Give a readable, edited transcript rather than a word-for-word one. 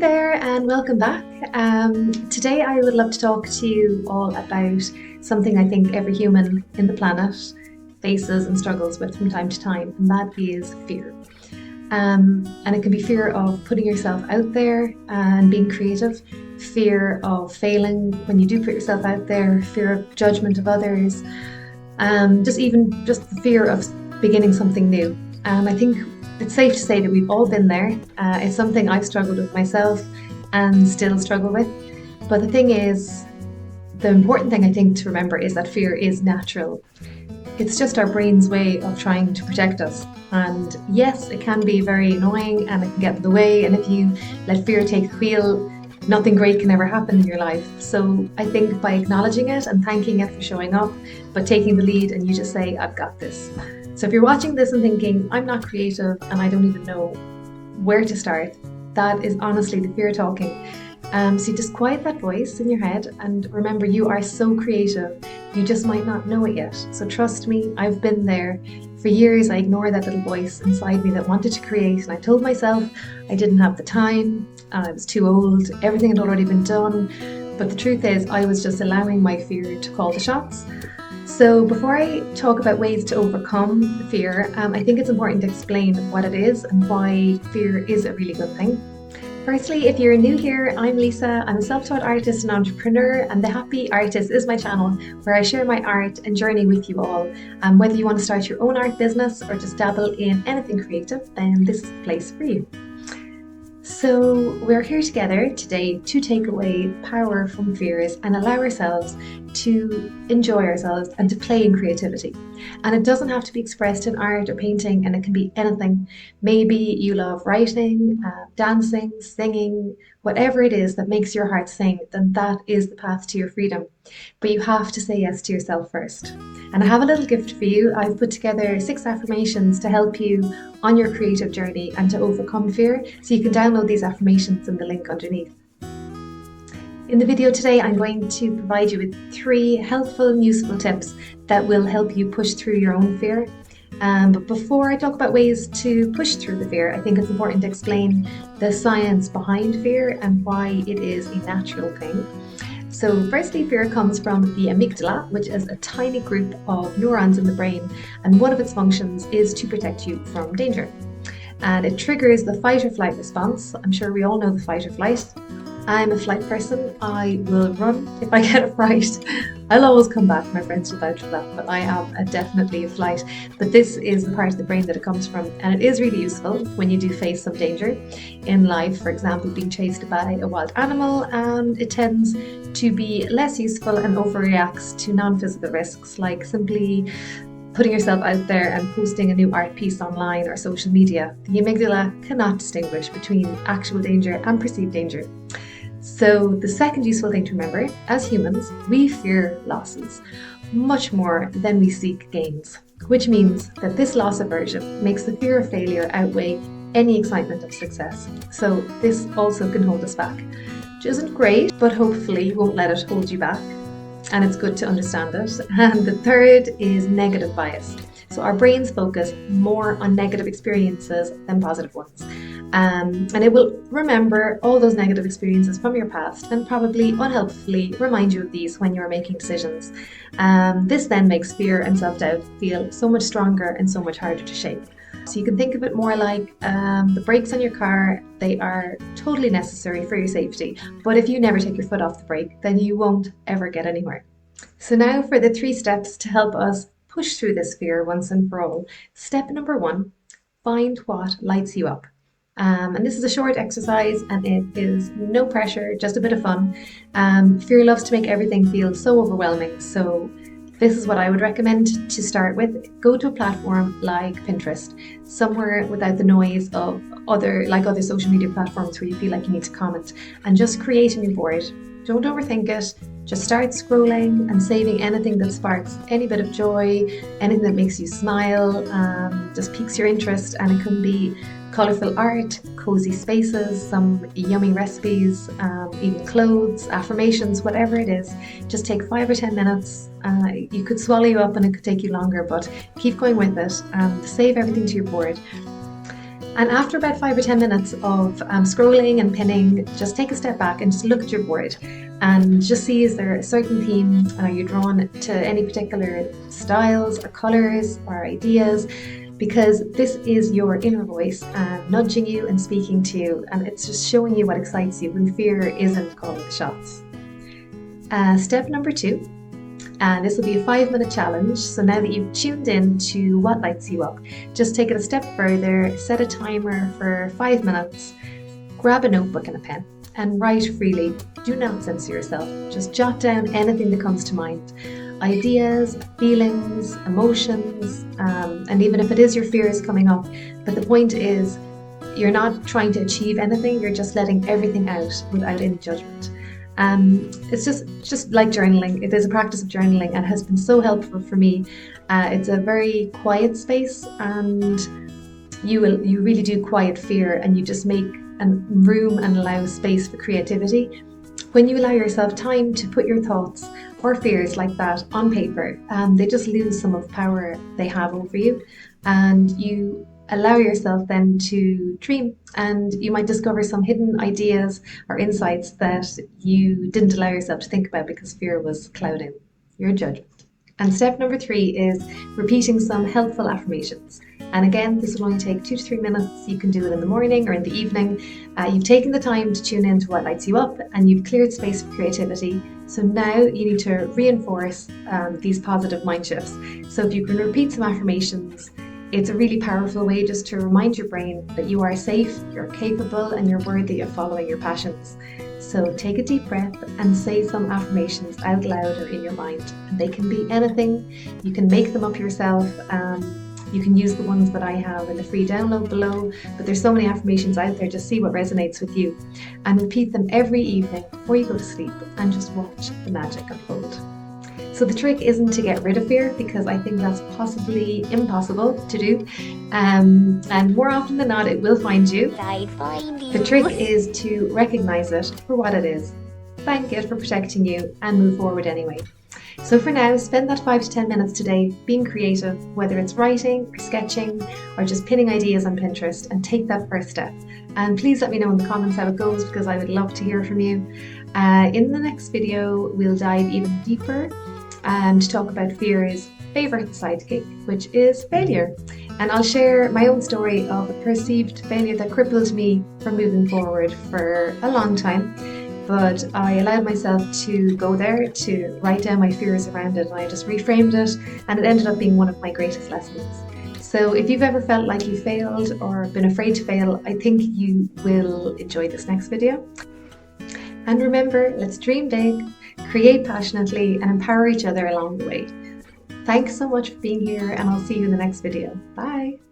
there and welcome back. Today I would love to talk to you all about something I think every human in the planet faces and struggles with from time to time, and that is fear. And it can be fear of putting yourself out there and being creative, fear of failing when you do put yourself out there, fear of judgment of others, just the fear of beginning something new. And I think it's safe to say that we've all been there. It's something I've struggled with myself and still struggle with. But the thing is, the important thing I think to remember is that fear is natural. It's just our brain's way of trying to protect us. And yes, it can be very annoying and it can get in the way. And if you let fear take the wheel, nothing great can ever happen in your life. So I think by acknowledging it and thanking it for showing up, but taking the lead and you just say, I've got this. So if you're watching this and thinking, I'm not creative and I don't even know where to start, that is honestly the fear talking. So you just quiet that voice in your head and remember you are so creative, you just might not know it yet. So trust me, I've been there. For years I ignored that little voice inside me that wanted to create, and I told myself I didn't have the time, I was too old, everything had already been done. But the truth is I was just allowing my fear to call the shots. So before I talk about ways to overcome fear, I think it's important to explain what it is and why fear is a really good thing. Firstly, if you're new here, I'm Lisa. I'm a self-taught artist and entrepreneur, and The Happy Artist is my channel where I share my art and journey with you all. Whether you want to start your own art business or just dabble in anything creative, then this is the place for you. So we're here together today to take away power from fears and allow ourselves to enjoy ourselves and to play in creativity. And it doesn't have to be expressed in art or painting, and it can be anything. Maybe you love writing, dancing, singing, whatever it is that makes your heart sing, then that is the path to your freedom. But you have to say yes to yourself first. And I have a little gift for you. I've put together 6 affirmations to help you on your creative journey and to overcome fear. So you can download these affirmations in the link underneath. In the video today, I'm going to provide you with 3 helpful and useful tips that will help you push through your own fear. But before I talk about ways to push through the fear, I think it's important to explain the science behind fear and why it is a natural thing. So firstly, fear comes from the amygdala, which is a tiny group of neurons in the brain, and one of its functions is to protect you from danger. And it triggers the fight or flight response. I'm sure we all know the fight or flight. I'm a flight person. I will run if I get a fright. I'll always come back. My friends will vouch for that, but I am definitely a flight. But this is the part of the brain that it comes from, and it is really useful when you do face some danger in life. For example, being chased by a wild animal, and it tends to be less useful and overreacts to non-physical risks like simply putting yourself out there and posting a new art piece online or social media. The amygdala cannot distinguish between actual danger and perceived danger. So the second useful thing to remember, as humans, we fear losses much more than we seek gains, which means that this loss aversion makes the fear of failure outweigh any excitement of success. So this also can hold us back, which isn't great, but hopefully you won't let it hold you back. And it's good to understand it. And the third is negative bias. So our brains focus more on negative experiences than positive ones. And it will remember all those negative experiences from your past and probably unhelpfully remind you of these when you're making decisions. This then makes fear and self-doubt feel so much stronger and so much harder to shake. So you can think of it more like the brakes on your car. They are totally necessary for your safety. But if you never take your foot off the brake, then you won't ever get anywhere. So now for the 3 steps to help us push through this fear once and for all. Step number 1, find what lights you up. And this is a short exercise and it is no pressure, just a bit of fun. Fear loves to make everything feel so overwhelming. So this is what I would recommend to start with. Go to a platform like Pinterest, somewhere without the noise of other social media platforms where you feel like you need to comment, and just create a new board. Don't overthink it. Just start scrolling and saving anything that sparks any bit of joy, anything that makes you smile, just piques your interest. And it can be colourful art, cozy spaces, some yummy recipes, even clothes, affirmations, whatever it is. Just take 5 or 10 minutes. You could swallow you up and it could take you longer, but keep going with it and save everything to your board. And after about 5 or 10 minutes of scrolling and pinning, just take a step back and just look at your board and just see, is there a certain theme? Are you drawn to any particular styles or colours or ideas? Because this is your inner voice nudging you and speaking to you, and it's just showing you what excites you when fear isn't calling the shots. Step number 2. This will be a 5-minute challenge. So now that you've tuned in to what lights you up, just take it a step further, set a timer for 5 minutes, grab a notebook and a pen, and write freely. Do not censor yourself. Just jot down anything that comes to mind. Ideas, feelings, emotions, and even if it is your fears coming up. But the point is, you're not trying to achieve anything, you're just letting everything out without any judgment. It's just like journaling. It is a practice of journaling and has been so helpful for me. It's a very quiet space, and you really do quiet fear, and you just make room and allow space for creativity. When you allow yourself time to put your thoughts or fears like that on paper, they just lose some of the power they have over you, and you allow yourself then to dream, and you might discover some hidden ideas or insights that you didn't allow yourself to think about because fear was clouding your judgment. And step number 3 is repeating some helpful affirmations. And again, this will only take 2 to 3 minutes. You can do it in the morning or in the evening. You've taken the time to tune in to what lights you up, and you've cleared space for creativity. So now you need to reinforce these positive mind shifts. So if you can repeat some affirmations, it's a really powerful way just to remind your brain that you are safe, you're capable, and you're worthy of following your passions. So take a deep breath and say some affirmations out loud or in your mind. And they can be anything. You can make them up yourself. You can use the ones that I have in the free download below, but there's so many affirmations out there. Just see what resonates with you and repeat them every evening before you go to sleep, and just watch the magic unfold. So the trick isn't to get rid of fear, because I think that's possibly impossible to do. And more often than not, it will find you. The trick is to recognize it for what it is, thank it for protecting you, and move forward anyway. So for now, spend that 5 to 10 minutes today being creative, whether it's writing or sketching or just pinning ideas on Pinterest, and take that first step. And please let me know in the comments how it goes, because I would love to hear from you. In the next video, we'll dive even deeper to talk about fear's favourite sidekick, which is failure. And I'll share my own story of a perceived failure that crippled me from moving forward for a long time. But I allowed myself to go there, to write down my fears around it, and I just reframed it, and it ended up being one of my greatest lessons. So if you've ever felt like you failed or been afraid to fail, I think you will enjoy this next video. And remember, let's dream big, create passionately, and empower each other along the way. Thanks so much for being here, and I'll see you in the next video. Bye!